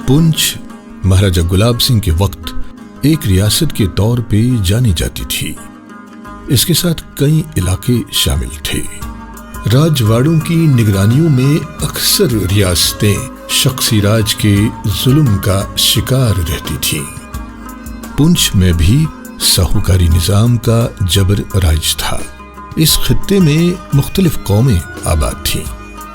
پونچھ مہاراجہ گلاب سنگھ کے وقت ایک ریاست کے طور پہ جانی جاتی تھی۔ اس کے ساتھ کئی علاقے شامل تھے۔ راجواڑوں کی نگرانیوں میں اکثر ریاستیں شخصی راج کے ظلم کا شکار رہتی تھیں۔ پونچھ میں بھی ساہوکاری نظام کا جبر رائج تھا۔ اس خطے میں مختلف قومیں آباد تھیں۔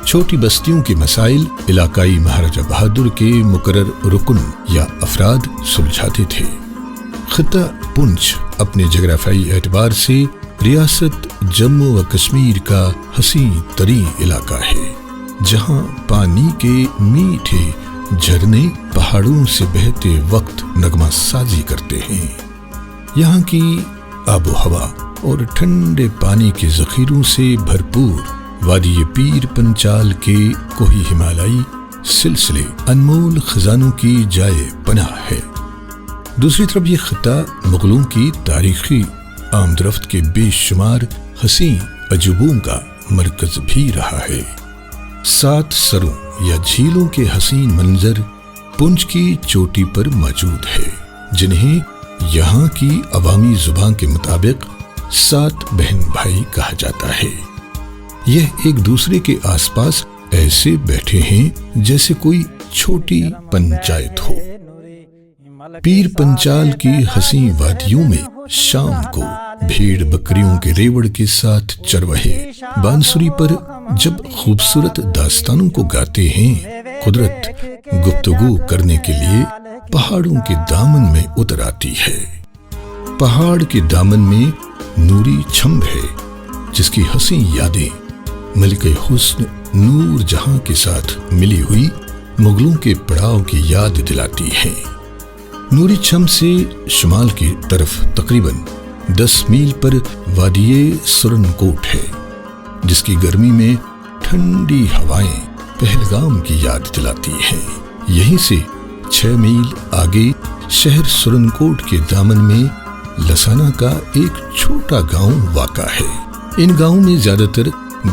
چھوٹی بستیوں کے مسائل علاقائی مہاراجہ بہادر کے مقرر رکن یا افراد سلجھاتے تھے۔ خطہ پونچھ اپنے جغرافیائی اعتبار سے ریاست جموں و کشمیر کا حسین ترین علاقہ ہے، جہاں پانی کے میٹھے جھرنے پہاڑوں سے بہتے وقت نغمہ سازی کرتے ہیں۔ یہاں کی آب و ہوا اور ٹھنڈے پانی کے ذخیروں سے بھرپور وادی پیر پنچال کے کوہی ہمالیائی سلسلے انمول خزانوں کی جائے پناہ ہے۔ دوسری طرف یہ خطہ مغلوں کی تاریخی آمد رفت کے بے شمار حسین عجوبوں کا مرکز بھی رہا ہے۔ 7 سروں یا جھیلوں کے حسین منظر پونچھ کی چوٹی پر موجود ہے، جنہیں یہاں کی عوامی زبان کے مطابق 7 بہن بھائی کہا جاتا ہے۔ یہ ایک دوسرے کے آس پاس ایسے بیٹھے ہیں جیسے کوئی چھوٹی پنچایت ہو۔ پیر پنچال کی حسین وادیوں میں شام کو بھیڑ بکریوں کے ریوڑ کے ساتھ چروہے بانسری پر جب خوبصورت داستانوں کو گاتے ہیں، قدرت گفتگو کرنے کے لیے پہاڑوں کے دامن میں اتر آتی ہے۔ پہاڑ کے دامن میں نوری چھمب ہے، جس کی حسین یادیں ملک حسن نور جہاں کے ساتھ ملی ہوئی مغلوں کے پڑاؤ کی یاد دلاتی ہیں۔ نوری چھمب سے شمال کی طرف تقریباً 10 میل پر وادی سرن کوٹ ہے، جس کی گرمی میں ٹھنڈی ہوائیں پہلگام کی یاد دلاتی ہیں۔ یہیں سے 6 میل آگے شہر سرن کوٹ کے دامن میں لسانہ کا ایک چھوٹا گاؤں واقع ہے۔ ان گاؤں میں زیادہ تر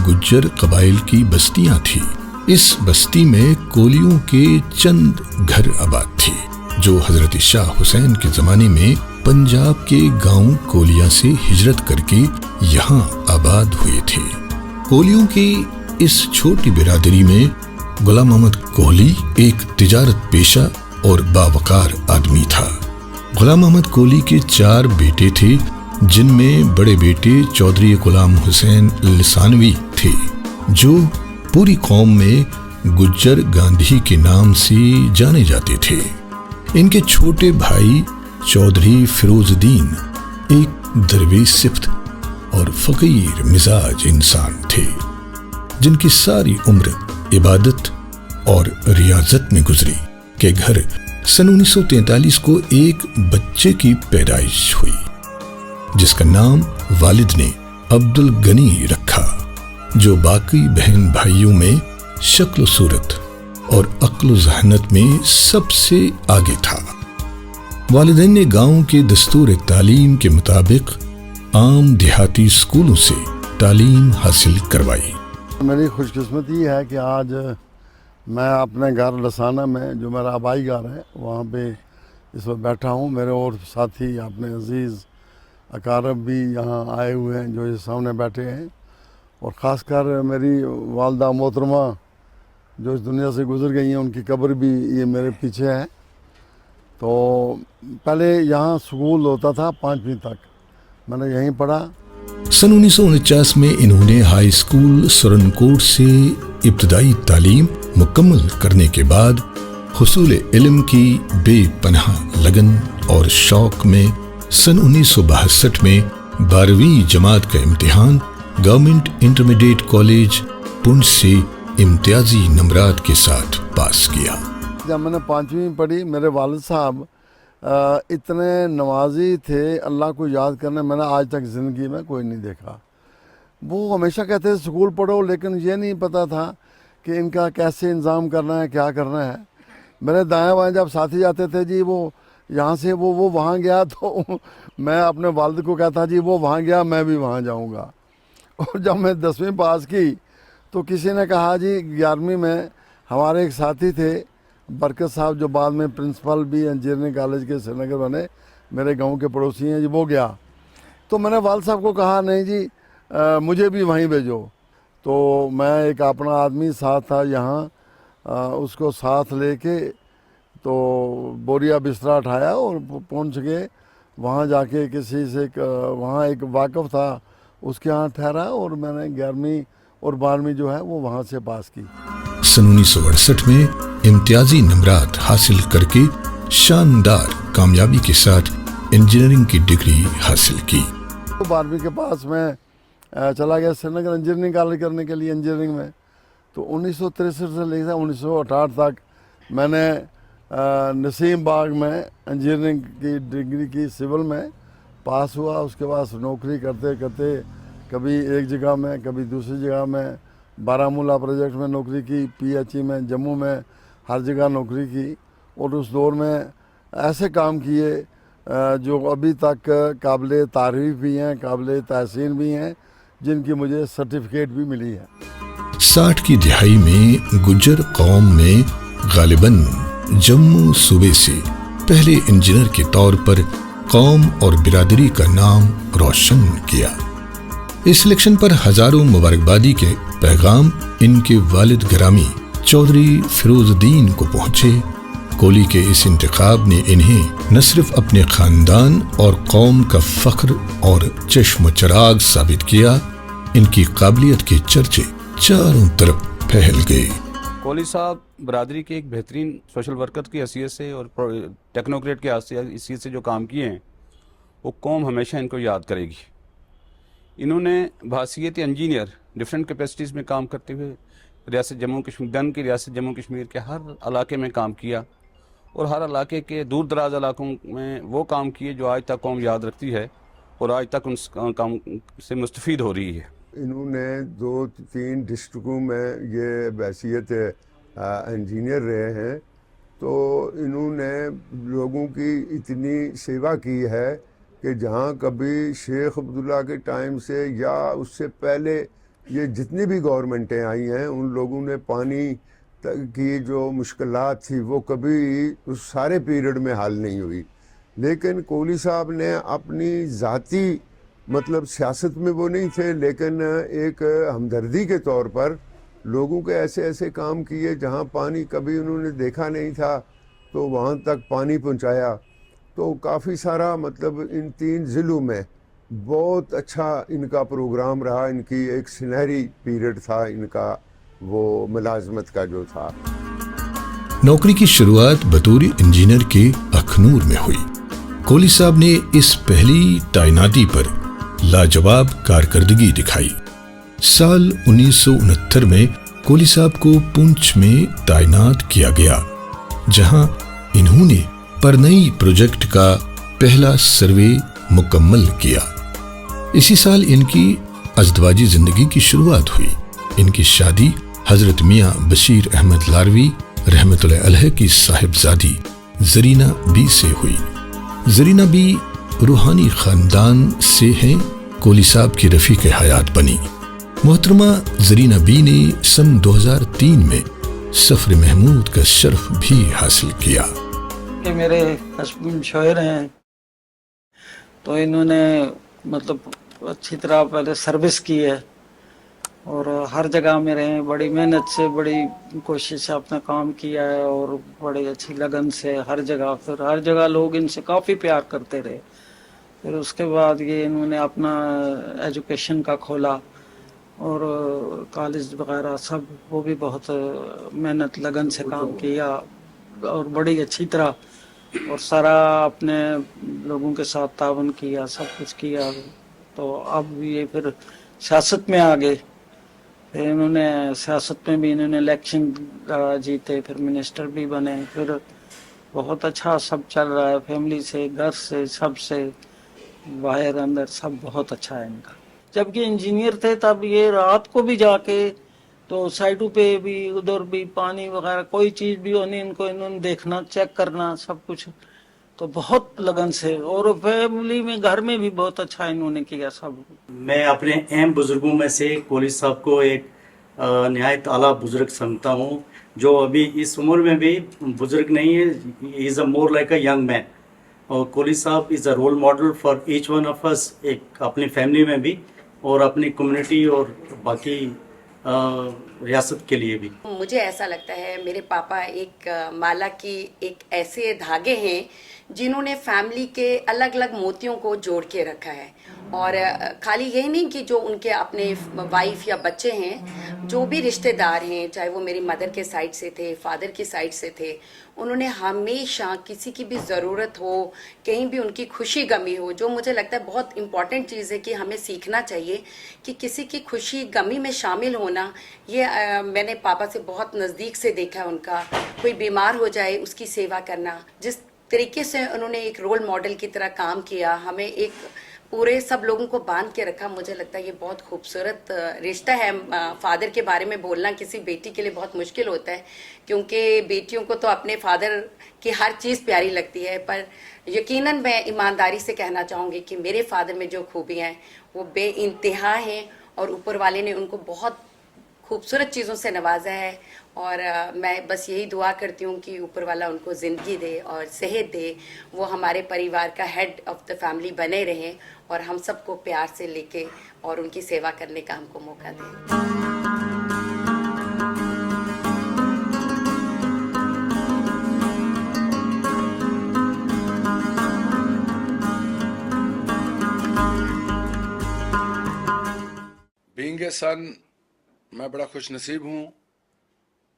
گجر قبائل کی بستیاں تھیں۔ اس بستی میں کولیوں کے چند گھر آباد تھے، جو حضرت شاہ حسین کے زمانے میں پنجاب کے گاؤں کولیا سے ہجرت کر کے یہاں آباد ہوئے تھے۔ کولیوں کی اس چھوٹی برادری میں غلام محمد کوہلی ایک تجارت پیشہ اور باوقار آدمی تھا۔ غلام محمد کوہلی کے 4 بیٹے تھے، جن میں بڑے بیٹے چودھری غلام حسین لسانوی تھے، جو پوری قوم میں گجر گاندھی کے نام سے جانے جاتے تھے۔ ان کے چھوٹے بھائی چودھری فیروز الدین ایک درویش صفت اور فقیر مزاج انسان تھے، جن کی ساری عمر عبادت اور ریاضت میں گزری کہ گھر سن 1943 کو ایک بچے کی پیدائش ہوئی، جس کا نام والد نے عبد الغنی رکھا، جو باقی بہن بھائیوں میں شکل و صورت اور عقل و ذہانت میں سب سے آگے تھا۔ والدین نے گاؤں کے دستور تعلیم کے مطابق عام دیہاتی اسکولوں سے تعلیم حاصل کروائی۔ میری خوش قسمتی ہے کہ آج میں اپنے گھر لسانہ میں، جو میرا آبائی گھر ہے، وہاں پہ اس وقت بیٹھا ہوں۔ میرے اور ساتھی اپنے عزیز اقارب بھی یہاں آئے ہوئے ہیں، جو اس سامنے بیٹھے ہیں، اور خاص کر میری والدہ محترمہ جو اس دنیا سے گزر گئی ہیں، ان کی قبر بھی یہ میرے پیچھے ہے۔ تو پہلے یہاں سکول ہوتا تھا 5ویں تک، میں نے یہیں پڑھا۔ سن 1949 میں انہوں نے ہائی اسکول سرن کوٹ سے ابتدائی تعلیم مکمل کرنے کے بعد حصول علم کی بے پناہ لگن اور شوق میں سن 1962 میں 12ویں جماعت کا امتحان گورنمنٹ انٹرمیڈیٹ کالج پونچھ سے امتیازی نمبرات کے ساتھ پاس کیا۔ جب میں نے 5ویں پڑھی، میرے والد صاحب اتنے نوازی تھے، اللہ کو یاد کرنے میں نے آج تک زندگی میں کوئی نہیں دیکھا۔ وہ ہمیشہ کہتے تھے سکول پڑھو، لیکن یہ نہیں پتہ تھا کہ ان کا کیسے انتظام کرنا ہے، کیا کرنا ہے۔ میرے دائیں بائیں جب ساتھی جاتے تھے، جی وہ یہاں سے وہ وہاں گیا، تو میں اپنے والد کو کہتا جی وہ وہاں گیا، میں بھی وہاں جاؤں گا۔ اور جب میں 10ویں پاس کی تو کسی نے کہا جی 11ویں میں ہمارے ایک ساتھی تھے बरकत साहब जो बाद में प्रिंसिपल भी इंजीनियरिंग कॉलेज के श्रीनगर बने, मेरे गांव के पड़ोसी हैं जी, वो गया। तो मैंने वाल साहब को कहा नहीं जी मुझे भी वहीं भेजो। तो मैं एक अपना आदमी साथ था यहाँ, उसको साथ लेके तो बोरिया बिस्तरा उठाया और पहुँच गए वहाँ। जाके किसी से वहाँ एक वाकफ़ था उसके यहाँ ठहरा और मैंने 11वीं और 12वीं जो है वो वहाँ से पास की। सन 1968 में इम्तियाजी नंबरात हासिल करके शानदार कामयाबी के साथ इंजीनियरिंग की डिग्री हासिल की। तो 12वीं के पास मैं चला गया श्रीनगर इंजीनियरिंग कॉलेज करने के लिए इंजीनियरिंग में। तो 1963 से लेकर 1968 तक मैंने नसीम बाग में इंजीनियरिंग की डिग्री की, सिविल में पास हुआ। उसके बाद नौकरी करते करते कभी एक जगह में कभी दूसरी जगह में, बारामूला प्रोजेक्ट में नौकरी की, PHE में, जम्मू में, हर जगह नौकरी की। और उस दौर में ऐसे काम किए जो अभी तक काबिल तारीफ़ भी हैं, काबिल तहसीन भी हैं, जिनकी मुझे सर्टिफिकेट भी मिली है। 60 की दिहाई में गुज्जर कौम में गालिबन जम्मू सूबे से पहले इंजीनियर के तौर पर कौम और बिरादरी का नाम रोशन किया। इस सिलेक्शन पर हजारों मुबारकबादी के पैगाम इनके वालिद ग्रामी चौधरी फिरोजुद्दीन को पहुंचे। कोहली के इस इंतखाब ने इन्हें न सिर्फ अपने खानदान और कौम का फख्र और चश्म चराग साबित किया, इनकी काबिलियत के चर्चे चारों तरफ फैल गए। कोहली साहब बरादरी के एक बेहतरीन सोशल वर्कर की हैसियत से और टेक्नोक्रेट की हैसियत से जो काम किए हैं वो कौम हमेशा इनको याद करेगी। इन्होंने बहैसियत इंजीनियर डिफरेंट कैपेसिटीज़ में काम करते हुए रियासत जम्मू कश्मीर दन की रियासत जम्मू कश्मीर के हर इलाके में काम किया और हर इलाके के दूर दराज इलाकों में वो काम किए जो आज तक कौम याद रखती है और आज तक उन काम से मुस्तफ़ीद हो रही है। इन्होंने 2-3 डिस्ट्रिक्टों में ये बहैसियत इंजीनियर रहे हैं, तो इन्होंने लोगों की इतनी सेवा की है कि जहाँ कभी शेख अब्दुल्ला के टाइम से या उससे पहले ये जितनी भी गवर्नमेंटें आई हैं, उन लोगों ने पानी की जो मुश्किलात थी वो कभी उस सारे पीरियड में हल नहीं हुई। लेकिन कोहली साहब ने अपनी ज़ाती मतलब सियासत में वो नहीं थे, लेकिन एक हमदर्दी के तौर पर लोगों के ऐसे ऐसे काम किए जहाँ पानी कभी उन्होंने देखा नहीं था तो वहाँ तक पानी पहुँचाया। तो काफ़ी सारा मतलब इन 3 ज़िलों में बहुत अच्छा इनका प्रोग्राम रहा। इनकी एक सुनहरी पीरियड था इनका वो मुलाजमत का जो था। नौकरी की शुरुआत बतौर इंजीनियर के अखनूर में हुई। कोहली साहब ने इस पहली तैनाती पर लाजवाब कारकर्दगी दिखाई। साल 1969 में कोहली साहब को पुंछ में तैनात किया गया, जहां इन्होंने परनई प्रोजेक्ट का पहला सर्वे मुकम्मल किया। इसी साल इनकी अज़दवाजी जिंदगी की शुरुआत हुई। इनकी शादी हजरत मियाँ बशीर अहमद लारवी रहमतुल्लाह अलैह की साहिबजादी जरीना बी से हुई। जरीना बी रूहानी खानदान से हैं। कोहली साहब की रफीक हयात बनी। मोहतरमा जरीना बी ने सन 2003 में सफर महमूद का शर्फ भी हासिल किया। कि मेरे हस्बैंड शोहर हैं, तो इन्होंने मतलब अच्छी तरह पहले सर्विस की है और हर जगह में रहे, बड़ी मेहनत से बड़ी कोशिश से अपना काम किया है और बड़ी अच्छी लगन से हर जगह, फिर हर जगह लोग इनसे काफ़ी प्यार करते रहे। फिर उसके बाद ये इन्होंने अपना एजुकेशन का खोला और कॉलेज वगैरह सब, वो भी बहुत मेहनत लगन से काम किया और बड़ी अच्छी तरह और सारा अपने लोगों के साथ तावन किया, सब कुछ किया। तो अब ये फिर सियासत में आ गए। फिर इन्होंने सियासत में भी इन्होंने इलेक्शन जीते, फिर मिनिस्टर भी बने। फिर बहुत अच्छा सब चल रहा है, फैमिली से, घर से, सब से, बाहर अंदर सब बहुत अच्छा है इनका। जबकि इंजीनियर थे तब ये रात को भी जाके तो साइडों पे भी, उधर भी पानी वगैरह कोई चीज़ भी होनी इनको, इन्होंने देखना, चेक करना सब कुछ, तो बहुत लगन से। और फैमिली में, घर में भी बहुत अच्छा इन्होंने किया सब। मैं अपने अहम बुजुर्गों में से कोहली साहब को एक नहायत आला बुजुर्ग समझता हूँ, जो अभी इस उम्र में भी बुजुर्ग नहीं है, he is a more like a young man. और कोहली साहब is a role model for each one of us, एक अपनी फैमिली में भी और अपनी कम्युनिटी और बाकी रियासत के लिए भी। मुझे ऐसा लगता है मेरे पापा एक माला की एक ऐसे धागे हैं जिन्होंने फैमिली के अलग अलग मोतियों को जोड़ के रखा है। और खाली यही नहीं कि जो उनके अपने वाइफ या बच्चे हैं, जो भी रिश्तेदार हैं, चाहे वो मेरी मदर के साइड से थे, फादर की साइड से थे, उन्होंने हमेशा किसी की भी ज़रूरत हो, कहीं भी उनकी खुशी गमी हो, जो मुझे लगता है बहुत इम्पॉर्टेंट चीज़ है कि हमें सीखना चाहिए कि किसी की खुशी गमी में शामिल होना, ये मैंने पापा से बहुत नज़दीक से देखा है। उनका कोई बीमार हो जाए उसकी सेवा करना, जिस तरीके से उन्होंने एक रोल मॉडल की तरह काम किया, हमें एक पूरे सब लोगों को बांध के रखा, मुझे लगता है ये बहुत खूबसूरत रिश्ता है। फादर के बारे में बोलना किसी बेटी के लिए बहुत मुश्किल होता है, क्योंकि बेटियों को तो अपने फादर की हर चीज़ प्यारी लगती है, पर यकीनन मैं ईमानदारी से कहना चाहूँगी कि मेरे फादर में जो खूबियाँ हैं वो बेइंतहा हैं, और ऊपर वाले ने उनको बहुत खूबसूरत चीज़ों से नवाजा है। और मैं बस यही दुआ करती हूँ कि ऊपर वाला उनको ज़िंदगी दे और सेहत दे, वो हमारे परिवार का हेड ऑफ द फैमिली बने रहें और हम सबको प्यार से लेके और उनकी सेवा करने का हमको मौका दें। बीइंग ए सन, मैं बड़ा खुश नसीब हूँ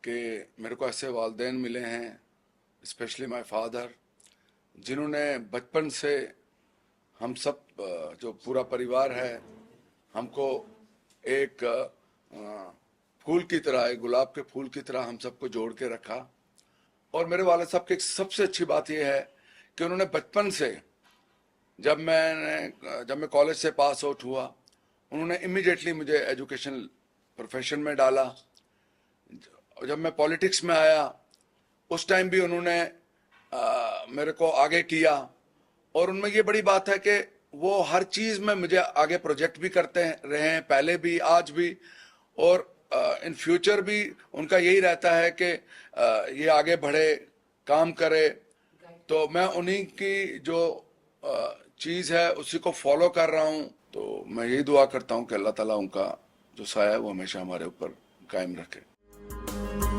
कि मेरे को ऐसे वालिदैन मिले हैं, स्पेशली माय फादर, जिन्होंने बचपन से हम सब जो पूरा परिवार है हमको एक फूल की तरह, एक गुलाब के फूल की तरह हम सबको जोड़ के रखा। और मेरे वालिद साहब की एक सबसे अच्छी बात यह है कि उन्होंने बचपन से, जब मैं कॉलेज से पास आउट हुआ, उन्होंने इमीडिएटली मुझे एजुकेशन प्रोफेशन में डाला। जब मैं पॉलिटिक्स में आया उस टाइम भी उन्होंने मेरे को आगे किया, और उनमें ये बड़ी बात है कि वो हर चीज़ में मुझे आगे प्रोजेक्ट भी करते रहे हैं, पहले भी, आज भी, और इन फ्यूचर भी उनका यही रहता है कि ये आगे बढ़े, काम करे। तो मैं उन्हीं की जो चीज़ है उसी को फॉलो कर रहा हूँ। तो मैं यही दुआ करता हूँ कि अल्लाह ताला उनका जो साया है वो हमेशा हमारे ऊपर कायम रखे।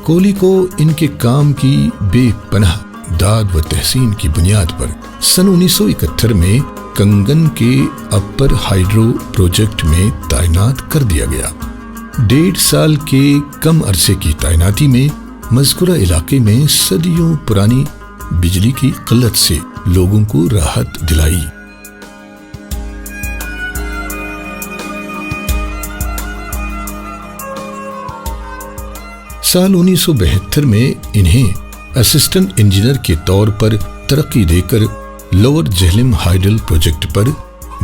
कोहली को इनके काम की बेपनाह दाद व तहसीन की बुनियाद पर सन 1971 में कंगन के अपर हाइड्रो प्रोजेक्ट में तैनात कर दिया गया। 1.5 साल के कम अरसे की तैनाती में मज़कूरा इलाके में सदियों पुरानी बिजली की किल्लत से लोगों को राहत दिलाई। साल 1972 में इन्हें असिस्टेंट इंजीनियर के तौर पर तरक्की देकर लोअर झेलम हाइडल प्रोजेक्ट पर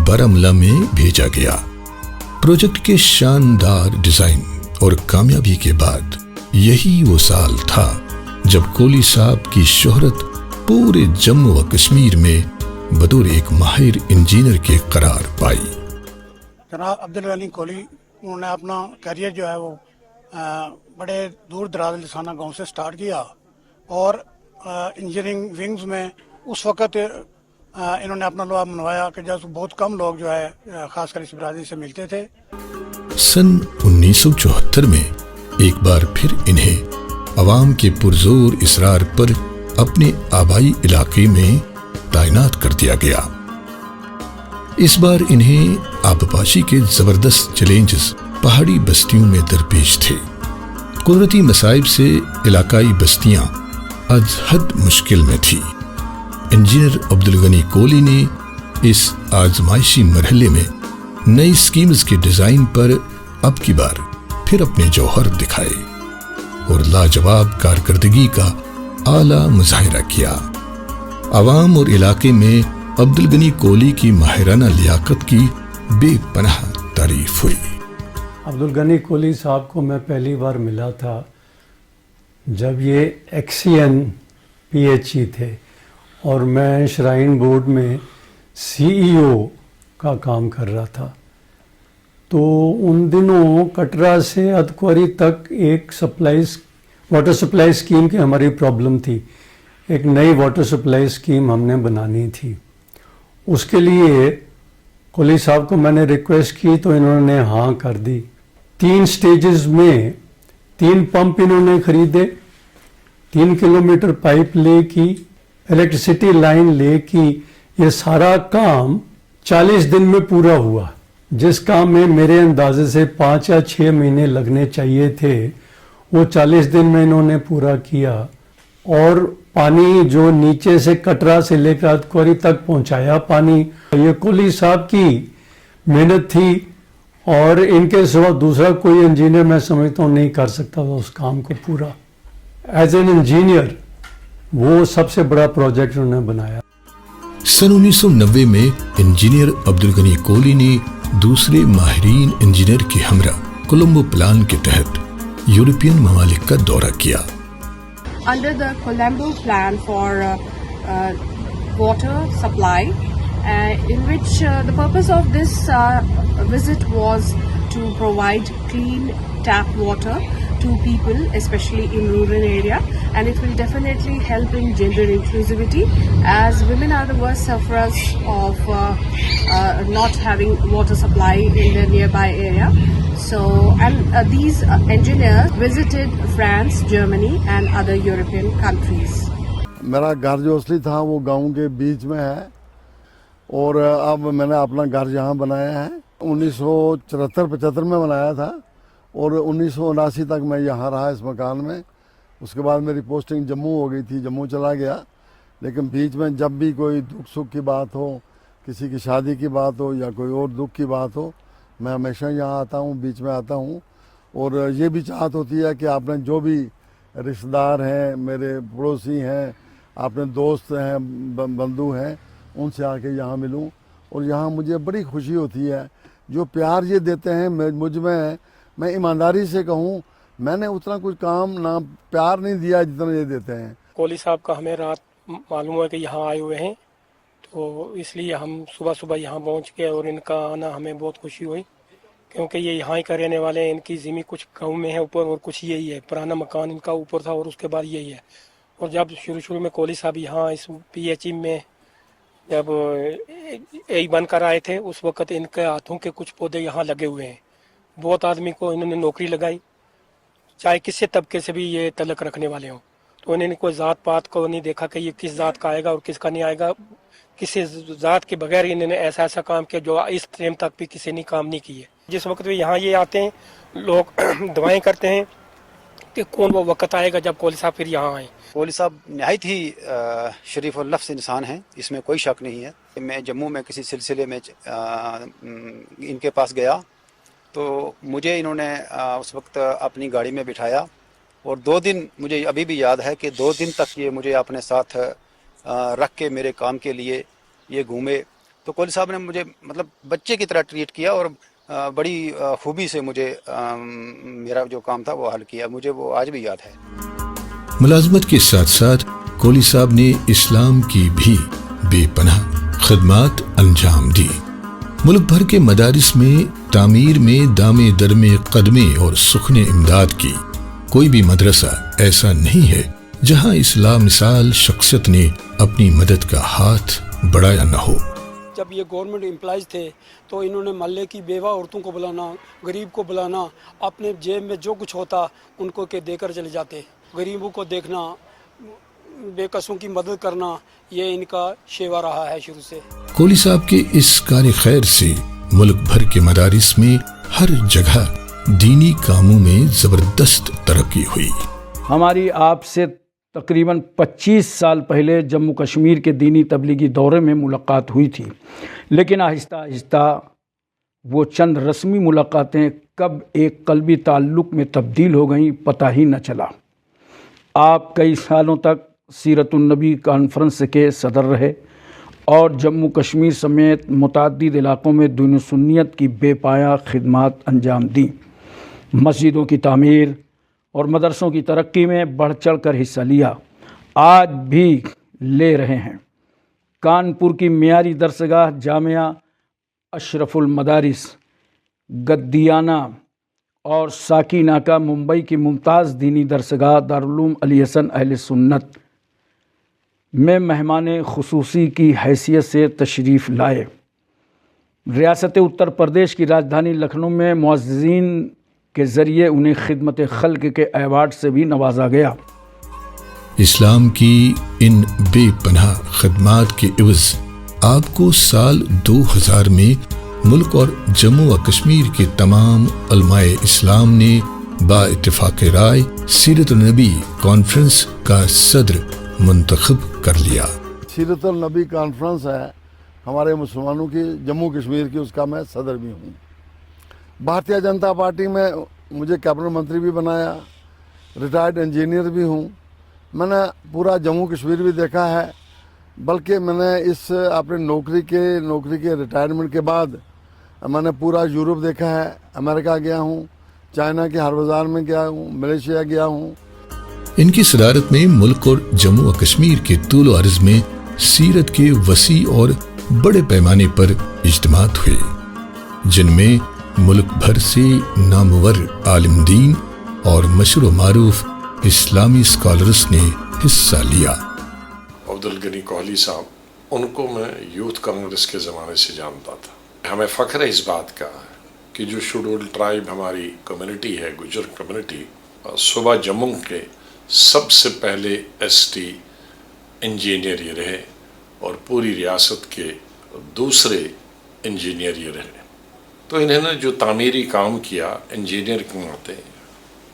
बारामूला में भेजा गया। प्रोजेक्ट के शानदार डिजाइन और कामयाबी के बाद यही वो साल था जब कोहली साहब की शोहरत पूरे जम्मू व कश्मीर में बतौर एक माहिर इंजीनियर के करार पाई। जनाब अब्दुल गनी कोहली, उन्होंने अपना करियर जो है वो बड़े दूर दराज लसाना गांव से स्टार्ट किया, और इंजीनियरिंग विंग्स में उस वक़्त इन्होंने अपना लोहा मनवाया कि जब बहुत कम लोग जो है खासकर इस बरादरी से मिलते थे। सन 1974 में एक बार फिर इन्हें अवाम के पुरजोर इसरार पर अपने आबाई इलाके में तैनात कर दिया गया। इस बार इन्हें आबपाशी के जबरदस्त चैलेंजेस पहाड़ी बस्तियों में दरपेश थे। कुदरती मसाइब से इलाकाई बस्तियां आज हद मुश्किल में थी। इंजीनियर अब्दुल गनी कोहली ने इस आजमाइशी मरहले में नई स्कीम्स के डिजाइन पर अब की बार फिर अपने जौहर दिखाए और लाजवाब कारकर्दगी का आला मुजाहिरा किया। आवाम और इलाके में अब्दुल गनी कोहली की माहिराना लियाकत की बेपनाह तारीफ हुई। अब्दुल गनी कोहली साहब को मैं पहली बार मिला था जब ये एक्सीएन पीएचई थे और मैं श्राइन बोर्ड में सीईओ का काम कर रहा था। तो उन दिनों कटरा से अधकुआरी तक एक वाटर सप्लाई स्कीम की हमारी प्रॉब्लम थी। एक नई वाटर सप्लाई स्कीम हमने बनानी थी। उसके लिए कोहली साहब को मैंने रिक्वेस्ट की तो इन्होंने हाँ कर दी। 3 स्टेजेस में 3 पंप इन्होंने खरीदे, 3 किलोमीटर पाइप ले की, इलेक्ट्रिसिटी लाइन ले की। ये सारा काम 40 दिन में पूरा हुआ। जिस काम में मेरे अंदाजे से 5 या 6 महीने लगने चाहिए थे वो 40 दिन में इन्होंने पूरा किया। और पानी जो नीचे से कटरा से लेकर अधकुआरी तक पहुंचाया पानी, ये कोहली साहब की मेहनत थी और इनके सिवा दूसरा कोई इंजीनियर मैं समझता हूँ नहीं कर सकता था उस काम को पूरा। एज एन इंजीनियर वो सबसे बड़ा प्रोजेक्ट उन्होंने बनाया। सन 1990 में इंजीनियर अब्दुल गनी कोहली ने दूसरे माहिरीन इंजीनियर के हमरा कोलंबो प्लान के तहत यूरोपियन ममालिक का दौरा किया। Under the Colombo plan for water supply, in which the purpose of this visit was to provide clean tap water to people, especially in rural area, and it will definitely help in gender inclusivity, as women are the worst sufferers of not having water supply in the nearby area. So, and these engineers visited France, Germany and other European countries. मेरा घर जो असली था वो गांव के बीच में है और अब मैंने अपना घर यहाँ बनाया है। 1974-75 में बनाया था और 1979 तक मैं यहाँ रहा इस मकान में। उसके बाद मेरी पोस्टिंग जम्मू हो गई थी, जम्मू चला गया। लेकिन बीच में जब भी कोई दुख सुख की बात हो, किसी की शादी की बात हो या कोई और दुख की बात हो, मैं हमेशा यहाँ आता हूँ, बीच में आता हूँ। और ये भी चाहत होती है कि आपने जो भी रिश्तेदार हैं, मेरे पड़ोसी हैं, अपने दोस्त हैं, बंधु हैं, उनसे आके यहाँ मिलूँ। और यहाँ मुझे बड़ी खुशी होती है। जो प्यार ये देते हैं मुझ में, मैं ईमानदारी से कहूँ मैंने उतना कुछ काम ना प्यार नहीं दिया जितना ये देते हैं। कोहली साहब का हमें रात मालूम है कि यहाँ आए हुए हैं, तो इसलिए हम सुबह सुबह यहाँ पहुँच गए और इनका आना हमें बहुत खुशी हुई, क्योंकि ये यहाँ ही का रहने वाले हैं। इनकी ज़मीन कुछ गाँव में है ऊपर और कुछ यही है, पुराना मकान इनका ऊपर था और उसके बाद यही है। और जब शुरू में कोहली साहब यहाँ इस PHE में जब यही बन कर आए थे, उस वक्त इनके हाथों के कुछ पौधे यहाँ लगे हुए हैं। बहुत आदमी को इन्होंने नौकरी लगाई, चाहे किसी तबके से भी ये तलक रखने वाले हों। तो इन्होंने कोई ज़ात पात को नहीं देखा कि ये किस ज़ात का आएगा और किसका नहीं आएगा। किसी ज़ात के बगैर इन्होंने ऐसा काम किया जो इस टाइम तक भी किसी ने काम नहीं किया। जिस वक्त भी यहाँ ये आते हैं, लोग दुआएं करते हैं कि कौन वो वक्त आएगा जब कोहली साहब फिर यहाँ आए। कोहली साहब नहायत ही शरीफ और लफ्ज़ इंसान हैं, इसमें कोई शक नहीं है। मैं जम्मू में किसी सिलसिले में इनके पास गया तो मुझे इन्होंने उस वक्त अपनी गाड़ी में बिठाया और 2 दिन, मुझे अभी भी याद है कि 2 दिन तक ये मुझे अपने साथ रख के मेरे काम के लिए ये घूमे। तो कोहली साहब ने मुझे मतलब बच्चे की तरह ट्रीट किया और बड़ी खूबी से मुझे मेरा जो काम था वो हल किया। मुझे वो आज भी याद है। मुलाजमत के साथ साथ कोहली साहब ने इस्लाम की भी बेपनाह खिदमत अंजाम दी। मुल्क भर के मदारिस में तामीर में दामे दरमे कदमे और सुखने इमदाद की कोई भी मदरसा ऐसा नहीं है जहां इस्लाम मिसाल शख्सियत ने अपनी मदद का हाथ बढ़ाया न हो। जब ये गवर्नमेंट एम्प्लॉइज थे तो इन्होंने मोहल्ले की बेवा औरतों को बुलाना, गरीब को बुलाना, अपने जेब में जो कुछ होता उनको के देकर चले जाते। गरीबों को देखना, बेकसों की मदद करना, ये इनका शेवा रहा है शुरू से। कोहली साहब के इस कार्य खैर से मुल्क भर के मदारिस में हर जगह दीनी कामों में जबरदस्त तरक्की हुई। हमारी आपसे तकरीबन 25 साल पहले जम्मू कश्मीर के दीनी तबलीगी दौरे में मुलाकात हुई थी, लेकिन आहिस्ता आहिस्ता वो चंद रस्मी मुलाकातें कब एक कल्बी ताल्लुक़ में तब्दील हो गईं पता ही न चला। आप कई सालों तक सीरतुन्नबी कॉन्फ्रेंस के सदर रहे और जम्मू कश्मीर समेत मुतअद्दिद इलाक़ों में दीन सुन्नियत की बेपाया खिदमत अंजाम दी। मस्जिदों की तामीर और मदरसों की तरक्की में बढ़ चढ़ कर हिस्सा लिया, आज भी ले रहे हैं। कानपुर की मियारी दरसगाह जामिया अशरफुल मदारिस गद्दियाना और साकीना का मुंबई की मुमताज़ दीनी दरसगाह दारुल अली हसन अहले सुन्नत में मेहमान खुसूसी की हैसियत से तशरीफ़ लाए। रियासत उत्तर प्रदेश की राजधानी लखनऊ में मुअज़्ज़िज़ीन के ज़रिए उन्हें खिदमत खल्क़ के अवार्ड से भी नवाजा गया। इस्लाम की इन बेपनाह खदमात के इवज़ आपको साल 2000 में मुल्क और जम्मू व कश्मीर के तमाम उलमाए इस्लाम ने बा-इत्तिफ़ाक़ राय सीरत नबी कॉन्फ्रेंस का सदर मुंतखब कर लिया। सीरत नबी कॉन्फ्रेंस है हमारे मुसलमानों की जम्मू कश्मीर की, उसका मैं सदर भी हूँ। भारतीय जनता पार्टी में मुझे कैबिनेट मंत्री भी बनाया, रिटायर्ड इंजीनियर भी हूँ। मैंने पूरा जम्मू कश्मीर भी देखा है, बल्कि मैंने इस अपने नौकरी के रिटायरमेंट के बाद मैंने पूरा यूरोप देखा है, अमेरिका गया हूँ, चाइना के हर बाज़ार में गया हूँ, मलेशिया गया हूँ। इनकी सदारत में मुल्क और जम्मू व कश्मीर के तूल अर्ज़ में सीरत के वसी और बड़े पैमाने पर इज्तिमात हुए, जिनमें मुल्क भर से नामवर आलिम दीन और मशहूर मारूफ इस्लामी स्कॉलर्स ने हिस्सा लिया। अब्दुल गनी कोहली साहब, उनको मैं यूथ कांग्रेस के ज़माने से जानता था। हमें फ़ख्र है इस बात का कि जो शेड्यूल्ड ट्राइब हमारी कम्युनिटी है, गुजर कम्युनिटी, सुबह जम्मू के सबसे पहले एसटी इंजीनियर ये रहे और पूरी रियासत के दूसरे इंजीनियर ये रहे। तो इन्होंने जो तामीरी काम किया इंजीनियर के नाते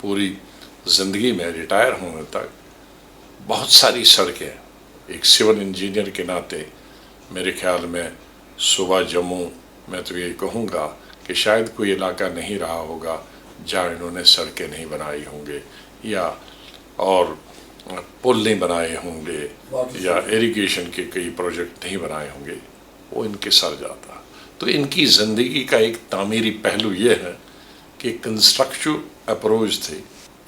पूरी ज़िंदगी में रिटायर होने तक, बहुत सारी सड़कें, एक सिविल इंजीनियर के नाते मेरे ख्याल में सुबह जम्मू मैं तो ये कहूँगा कि शायद कोई इलाका नहीं रहा होगा जहाँ इन्होंने सड़कें नहीं बनाई होंगे या और पुल नहीं बनाए होंगे या इरिगेशन के कई प्रोजेक्ट नहीं बनाए होंगे, वो इनके सर जाता। तो इनकी ज़िंदगी का एक तामीरी पहलू ये है कि कंस्ट्रक्टिव अप्रोच थी।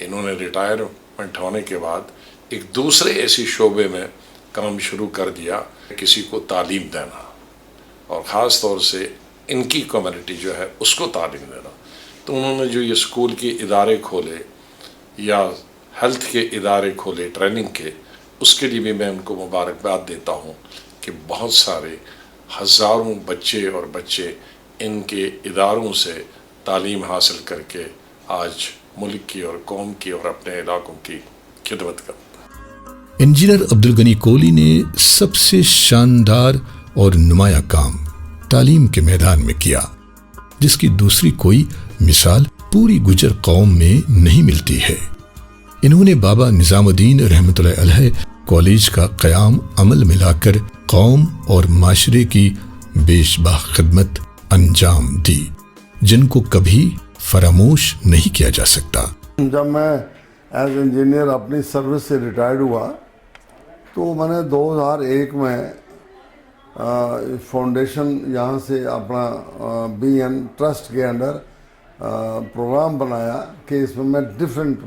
इन्होंने रिटायरमेंट होने के बाद एक दूसरे ऐसे शोबे में काम शुरू कर दिया, किसी को तालीम देना और ख़ास तौर से इनकी कम्युनिटी जो है उसको तालीम देना। तो उन्होंने जो ये स्कूल के इदारे खोले या हेल्थ के इदारे खोले ट्रेनिंग के, उसके लिए भी मैं उनको मुबारकबाद देता हूँ कि बहुत सारे हज़ारों बच्चे और बच्चे इनके इदारों से तालीम हासिल करके आज मुल्क की और कौम की और अपने इलाकों की खिदमत करता। इंजीनियर अब्दुल गनी कोहली ने सबसे शानदार और नुमाया काम तालीम के मैदान में किया, जिसकी दूसरी कोई मिसाल पूरी गुजर कौम में नहीं मिलती है। इन्होंने बाबा निज़ामुद्दीन रहमतुल्लाह अलैह कॉलेज का क़याम अमल में लाकर कौम और माशरे की बेशबा खिदमत अंजाम दी, जिनको कभी फरामोश नहीं किया जा सकता। जब मैं एज इंजीनियर अपनी सर्विस से रिटायर्ड हुआ तो मैंने 2001 में फाउंडेशन यहाँ से अपना BN ट्रस्ट के अंडर प्रोग्राम बनाया कि इसमें मैं डिफरेंट,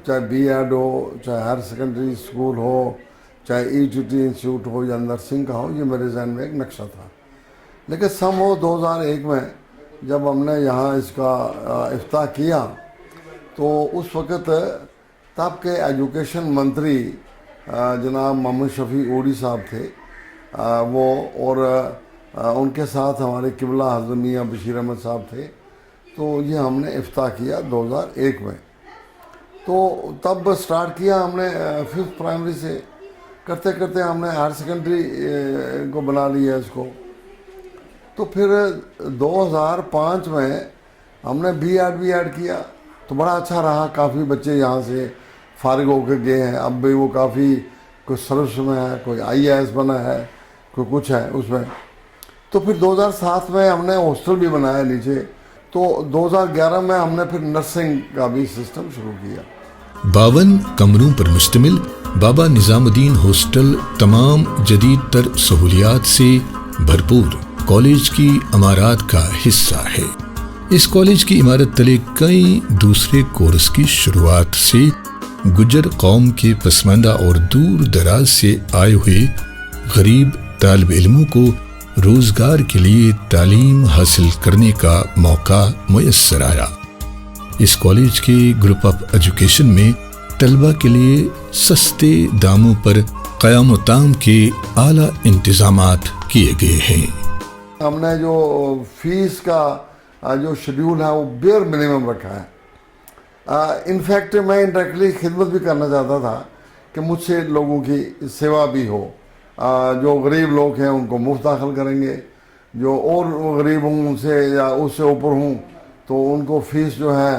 चाहे B.Ed हो, चाहे हायर सेकेंडरी स्कूल हो, चाहे ETT इंस्टीट्यूट हो या नर्सिंग का हो, ये मेरे जहन में एक नक्शा था। लेकिन समहो 2001 में जब हमने यहाँ इसका इफ्ताह किया तो उस वक़्त तब के एजुकेशन मंत्री जनाब मोहम्मद शफी ओडी साहब थे, वो और उनके साथ हमारे किबला हज़रत मियां बशीर अहमद साहब थे। तो ये हमने इफ्ताह किया 2001 में। तो तब स्टार्ट किया हमने 5th प्राइमरी से, करते करते हमने हायर सेकेंडरी को बना लिया इसको। तो फिर 2005 में हमने B.Ed किया तो बड़ा अच्छा रहा, काफ़ी बच्चे यहाँ से फारिग होकर गए हैं। अब भी वो काफ़ी कोई सर्विस में है, कोई IAS बना है, कोई कुछ है उसमें। तो फिर 2007 में हमने हॉस्टल भी बनाया नीचे। तो 2011 में हमने फिर नर्सिंग का भी सिस्टम शुरू किया। 52 कमरों पर मुश्तमिल बाबा निज़ामुद्दीन हॉस्टल तमाम जदीद तर सहूलियात से भरपूर कॉलेज की इमारत का हिस्सा है। इस कॉलेज की इमारत तले कई दूसरे कोर्स की शुरुआत से गुजर कौम के पसमानदा और दूर दराज से आए हुए गरीब तालिब इल्मों को रोजगार के लिए तालीम हासिल करने का मौका मुयस्सर आया। इस कॉलेज के ग्रुप ऑफ एजुकेशन में तलबा के लिए सस्ते दामों पर क़याम ताम के आला इंतजामात किए गए हैं। हमने जो फीस का जो शेड्यूल है वो बेयर मिनिमम रखा है। इनफैक्ट मैं इंडायरेक्टली खिदमत भी करना चाहता था कि मुझसे लोगों की सेवा भी हो। जो गरीब लोग हैं उनको मुफ्त दाखिल करेंगे, जो और गरीब हूँ उनसे या उससे ऊपर हूँ तो उनको फ़ीस जो है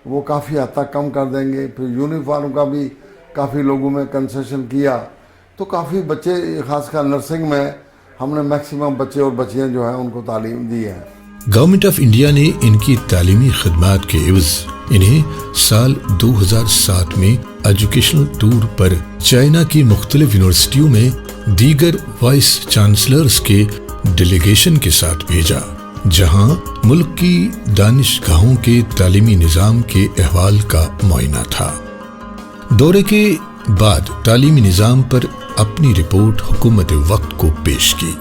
वो काफ़ी हद तक कम कर देंगे। फिर यूनिफॉर्म का भी काफ़ी लोगों में कंसेशन किया, तो काफ़ी बच्चे खासकर नर्सिंग में हमने मैक्सिमम बच्चे और बच्चियाँ जो हैं उनको तालीम दी है। गवर्नमेंट ऑफ इंडिया ने इनकी तालीमी खदमात के एवज इन्हें साल 2007 में एजुकेशनल टूर पर चाइना की मुख्तलिफ यूनिवर्सिटियों में दीगर वाइस चांसलर्स के डेलीगेशन के साथ भेजा, जहां मुल्क की दानिशगाहों के तालीमी निज़ाम के अहवाल का मुआयना था। दौरे के बाद तालीमी निज़ाम पर अपनी रिपोर्ट हुकूमत वक्त को पेश की।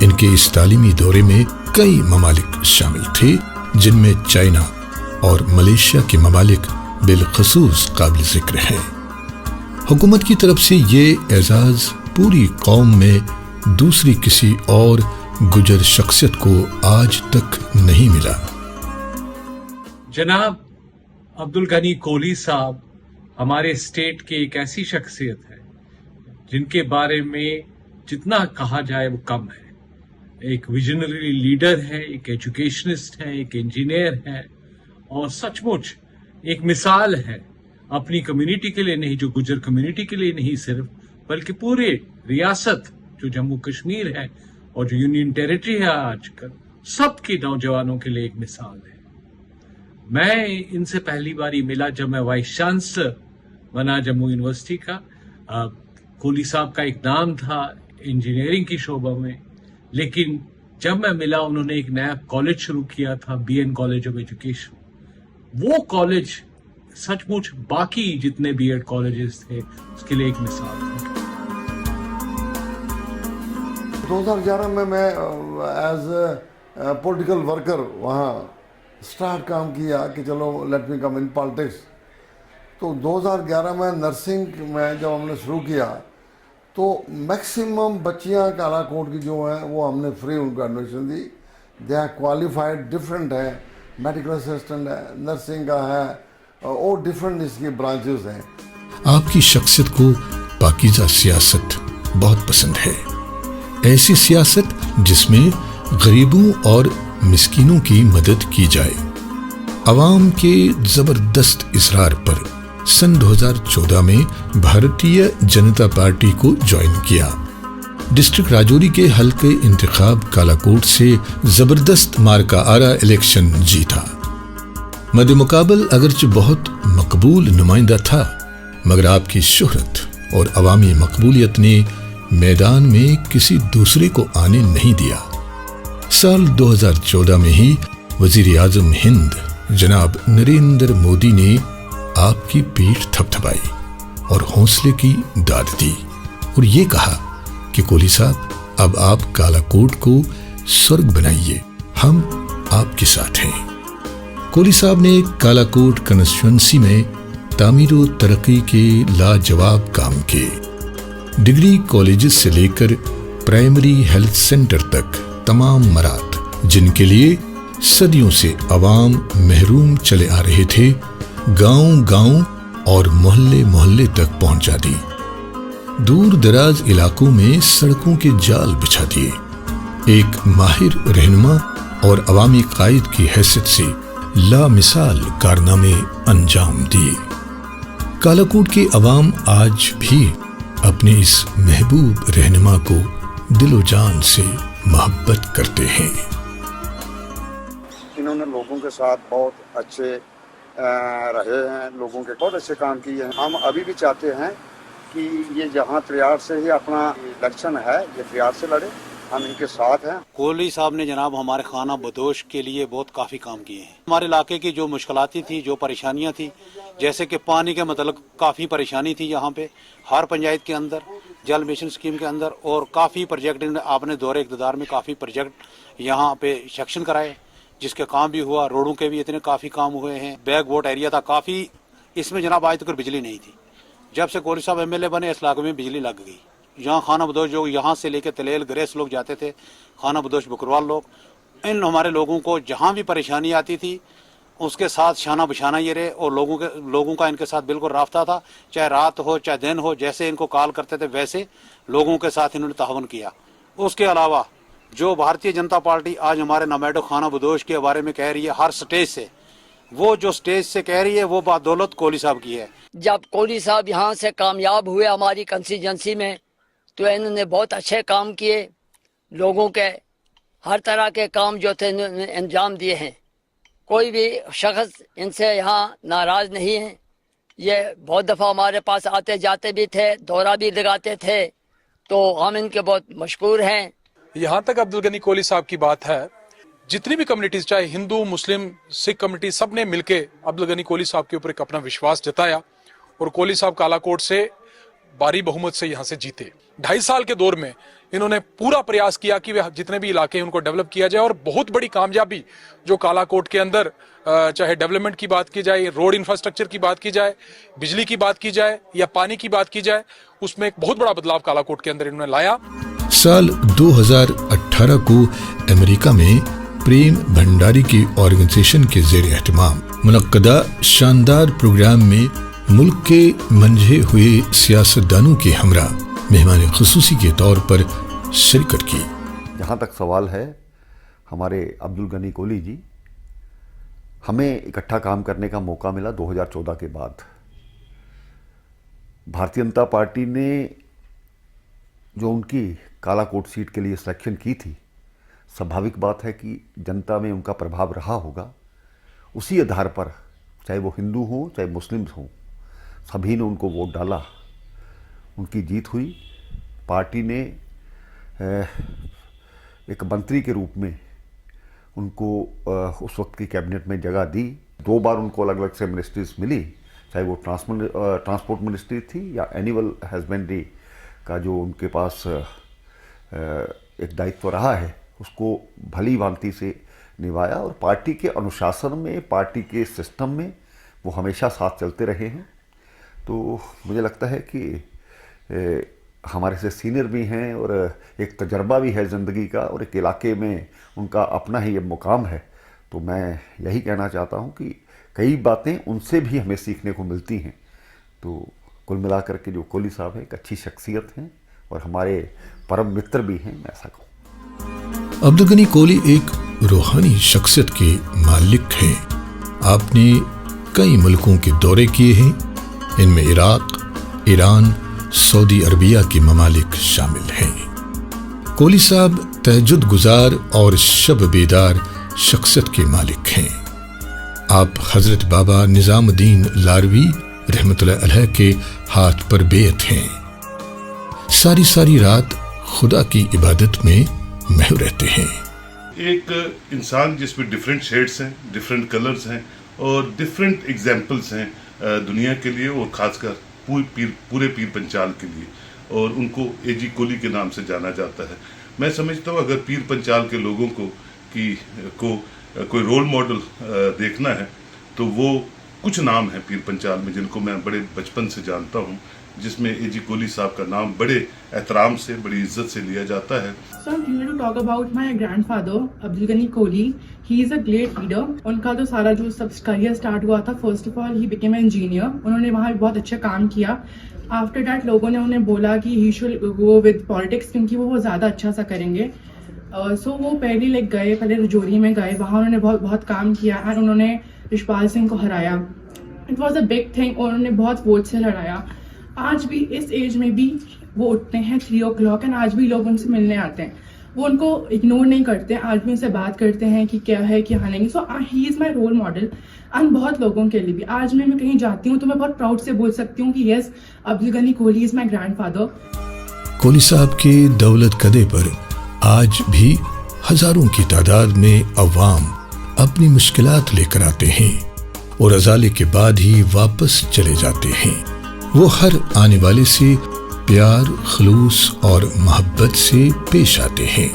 इनके इस तालीमी दौरे में कई ममालिक शामिल थे, जिनमें चाइना और मलेशिया के ममालिक बिलखसूस काबिल जिक्र हैं। हुकूमत की तरफ से ये एजाज़ पूरी कौम में दूसरी किसी और गुजर शख्सियत को आज तक नहीं मिला। जनाब अब्दुल गनी कोहली साहब हमारे स्टेट के एक ऐसी शख्सियत है जिनके बारे में जितना कहा जाए वो कम है। एक विजनरी लीडर है, एक एजुकेशनिस्ट है, एक इंजीनियर है और सचमुच एक मिसाल है अपनी कम्युनिटी के लिए नहीं, जो गुजर कम्युनिटी के लिए नहीं सिर्फ, बल्कि पूरे रियासत जो जम्मू कश्मीर है और जो यूनियन टेरिटरी है आजकल, सबके नौजवानों के लिए एक मिसाल है। मैं इनसे पहली बारी मिला जब मैं वाइस चांसलर बना जम्मू यूनिवर्सिटी का। कोहली साहब का एक नाम था इंजीनियरिंग की शोबा में, लेकिन जब मैं मिला उन्होंने एक नया कॉलेज शुरू किया था, बीएन कॉलेज ऑफ एजुकेशन। वो कॉलेज सचमुच बाकी जितने बीएड कॉलेजेस थे उसके लिए एक मिसाल था। 2011 में मैं एज ए पॉलिटिकल वर्कर वहाँ स्टार्ट काम किया कि चलो let me come in politics. तो 2011 में नर्सिंग में जब हमने शुरू किया तो मैक्सिमम बच्चियाँ कालाकोट की जो हैं वो हमने फ्री उनको एडमिशन दी। दे आर क्वालिफाइड, डिफरेंट है, मेडिकल असिस्टेंट है, नर्सिंग का है और डिफरेंट इसकी ब्रांचेस हैं। आपकी शख्सियत को पाकीज़ा सियासत बहुत पसंद है, ऐसी सियासत जिसमें गरीबों और मिस्कीनों की मदद की जाए। अवाम के ज़बरदस्त इसरार पर सन 2014 में भारतीय जनता पार्टी को ज्वाइन किया। डिस्ट्रिक्ट राजौरी के हल्के इंतखाब कालाकोट से ज़बरदस्त मार्का आरा इलेक्शन जीता। मद मुकाबल अगरचे बहुत मकबूल नुमाइंदा था, मगर आपकी शोहरत और अवामी मकबूलियत ने मैदान में किसी दूसरे को आने नहीं दिया। साल 2014 में ही वजीर आज़म हिंद जनाब नरेंद्र मोदी ने आपकी पीठ थपथपाई और हौसले की दाद दी और ये कहा कि कोहली साहब अब आप कालाकोट को स्वर्ग बनाइए, हम आपके साथ हैं। कोहली साहब ने कालाकोट कंस्टिट्यूएंसी में तामीर व तरक्की के लाजवाब काम किए। डिग्री कॉलेजेस से लेकर प्राइमरी हेल्थ सेंटर तक तमाम मरात जिनके लिए सदियों से अवाम महरूम चले आ रहे थे, गांव-गांव और मोहल्ले-मोहल्ले तक पहुंचा दी। दूर दराज इलाकों में सड़कों के जाल बिछा दिए। एक माहिर रहनुमा और अवामी कायद की हैसियत से लामिसाल कारनामे अंजाम दिए। कालाकोट के अवाम आज भी अपने इस महबूब रहनुमा को दिलो जान से मोहब्बत करते हैं। इन्होंने लोगों के साथ बहुत अच्छे रहे हैं, लोगों के बहुत अच्छे काम किए हैं। हम अभी भी चाहते हैं कि ये जहाँ त्रियार से ही अपना इलेक्शन है ये त्रियार से लड़े हम इनके साथ हैं। कोहली साहब ने जनाब हमारे खाना बदोश के लिए बहुत काफ़ी काम किए हैं। हमारे इलाके की जो मुश्किलातें थी, जो परेशानियां थी, जैसे कि पानी के मतलब काफ़ी परेशानी थी यहाँ पे हर पंचायत के अंदर, जल मिशन स्कीम के अंदर, और काफ़ी प्रोजेक्ट आपने दौरे इक़्तिदार में काफ़ी प्रोजेक्ट यहाँ पे सेक्शन कराए, जिसके काम भी हुआ। रोडों के भी इतने काफ़ी काम हुए हैं। बैक वोट एरिया था काफ़ी, इसमें जनाब आज तक बिजली नहीं थी। जब से कोहली साहब MLA बने इस इलाके में बिजली लग गई। यहाँ खाना बदोश जो यहाँ से लेके तलेल ग्रेस लोग जाते थे, खाना बदोश बकरवाल लोग, इन हमारे लोगों को जहाँ भी परेशानी आती थी उसके साथ शाना बशाना ये रहे, और लोगों का इनके साथ बिल्कुल राब्ता था, चाहे रात हो चाहे दिन हो, जैसे इनको कॉल करते थे वैसे लोगों के साथ इन्होंने तावन किया। उसके अलावा जो भारतीय जनता पार्टी आज हमारे नमैडो खाना बदोश के बारे में कह रही है हर स्टेज से, वो जो स्टेज से कह रही है वो बदौलत कोहली साहब की है। जब कोहली साहब यहाँ से कामयाब हुए हमारी कंस्टिट्यूंसी में, तो इन्होंने बहुत अच्छे काम किए, लोगों के हर तरह के काम जो थे इन्होंने अंजाम दिए हैं। कोई भी शख्स इनसे यहाँ नाराज नहीं है। ये बहुत दफ़ा हमारे पास आते जाते भी थे, दौरा भी लगाते थे, तो हम इनके बहुत मशकूर हैं। यहाँ तक अब्दुल गनी कोहली साहब की बात है, जितनी भी कम्युनिटीज, चाहे हिंदू, मुस्लिम, सिख कम्युनिटी, सब ने मिलके अब्दुल गनी कोहली साहब के ऊपर एक अपना विश्वास जताया, और कोहली साहब कालाकोट से भारी बहुमत से यहाँ से जीते। 2.5 साल के दौर में इन्होंने पूरा प्रयास किया कि वे जितने भी इलाके हैं उनको डेवलप किया जाए, और बहुत बड़ी कामयाबी जो कालाकोट के अंदर, चाहे डेवलपमेंट की बात की जाए, रोड इंफ्रास्ट्रक्चर की बात की जाए, बिजली की बात की जाए या पानी की बात की जाए, उसमें एक बहुत बड़ा बदलाव कालाकोट के अंदर इन्होंने लाया। साल 2018 को अमेरिका में प्रेम भंडारी की ऑर्गेनाइजेशन के ज़ेर एहतमाम मुनक्कदा शानदार प्रोग्राम में मुल्क के मंझे हुए सियासतदानों के हमरा मेहमान खुसूसी के तौर पर शिरकत की। जहाँ तक सवाल है हमारे अब्दुल गनी कोहली जी, हमें इकट्ठा काम करने का मौका मिला 2014 के बाद। भारतीय जनता पार्टी ने जो उनकी कालाकोट सीट के लिए सिलेक्शन की थी, स्वाभाविक बात है कि जनता में उनका प्रभाव रहा होगा। उसी आधार पर चाहे वो हिंदू हों चाहे मुस्लिम हों, सभी ने उनको वोट डाला, उनकी जीत हुई। पार्टी ने एक मंत्री के रूप में उनको उस वक्त की कैबिनेट में जगह दी। 2 बार उनको अलग अलग से मिनिस्ट्रीज मिली, चाहे वो ट्रांसपोर्ट मिनिस्ट्री थी या एनिमल हस्बेंड्री का जो उनके पास एक दायित्व रहा है, उसको भली भांति से निभाया, और पार्टी के अनुशासन में, पार्टी के सिस्टम में वो हमेशा साथ चलते रहे हैं। तो मुझे लगता है कि हमारे से सीनियर भी हैं और एक तजर्बा भी है ज़िंदगी का, और एक इलाके में उनका अपना ही ये मुकाम है। तो मैं यही कहना चाहता हूँ कि कई बातें उनसे भी हमें सीखने को मिलती हैं। तो कुल मिलाकर के जो कोहली साहब हैं एक अच्छी शख्सियत हैं और हमारे परम मित्र भी हैं, मैं ऐसा कहूँ। अब्दुल गनी कोहली एक रूहानी शख्सियत के मालिक हैं। आपने कई मुल्कों के दौरे किए हैं, इनमें इराक, ईरान, सऊदी अरबिया के ममालिक शामिल हैं। कोहली साहब तहज्जुद गुजार और शब बेदार शख्सियत के मालिक हैं। आप हजरत बाबा निजामुद्दीन लारवी रहमतुल्लाह अलैह के हाथ पर बेत हैं। सारी सारी रात खुदा की इबादत में महव रहते हैं। एक इंसान जिसमें डिफरेंट शेड्स हैं, डिफरेंट कलर्स हैं और डिफरेंट एग्जाम्पल्स हैं दुनिया के लिए और ख़ासकर पूरे पीर पंचाल के लिए, और उनको एजी कोहली के नाम से जाना जाता है। मैं समझता हूँ अगर पीर पंचाल के लोगों को कोई रोल मॉडल देखना है तो वो कुछ नाम है पीर पंचाल में जिनको मैं बड़े बचपन से जानता हूँ, जिसमें एजी कोहली साहब का नाम बड़े एहतराम से, बड़ी इज्जत से लिया जाता है। So I'm here to talk about my grandfather, Abdul Gani Kohli. He is a great leader. उनका तो सारा जो सब करियर स्टार्ट हुआ था, first of all he became an engineer. उन्होंने वहाँ बहुत अच्छा काम किया। आफ्टर डैट लोगों ने उन्हें बोला कि he should go with politics, क्योंकि वो ज़्यादा अच्छा सा करेंगे। सो वो पहले रजौरी में गए, वहाँ उन्होंने बहुत काम किया एंड उन्होंने यशपाल सिंह को हराया। It was a big thing और उन्होंने बहुत वोट से हराया। आज भी इस एज में भी वो उठते हैं 3 o'clock एंड आज भी लोग उनसे मिलने आते हैं। वो उनको इग्नोर नहीं करते, आज भी उनसे बात करते हैं कि क्या है क्या नहीं। So he is my role model and बहुत लोगों के लिए भी। आज मैं कहीं जाती हूँ तो मैं बहुत प्राउड से बोल सकती हूँ कि yes, Abdul Ghani Kohli is my grandfather. Kohli साहब के दौलत कदे पर آج بھی ہزاروں کی تعداد میں عوام اپنی مشکلات لے کر آتے ہیں اور ازالے کے بعد ہی واپس چلے جاتے ہیں۔ وہ ہر آنے والے سے پیار، خلوص اور محبت سے پیش آتے ہیں۔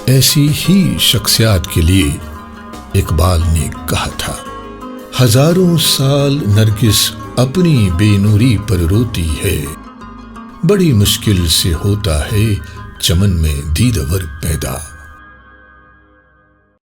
ایسی ہی شخصیات کے لیے اقبال نے کہا تھا، ہزاروں سال نرگس اپنی بے نوری پر روتی ہے، بڑی مشکل سے ہوتا ہے چمن میں دیدور پیدا۔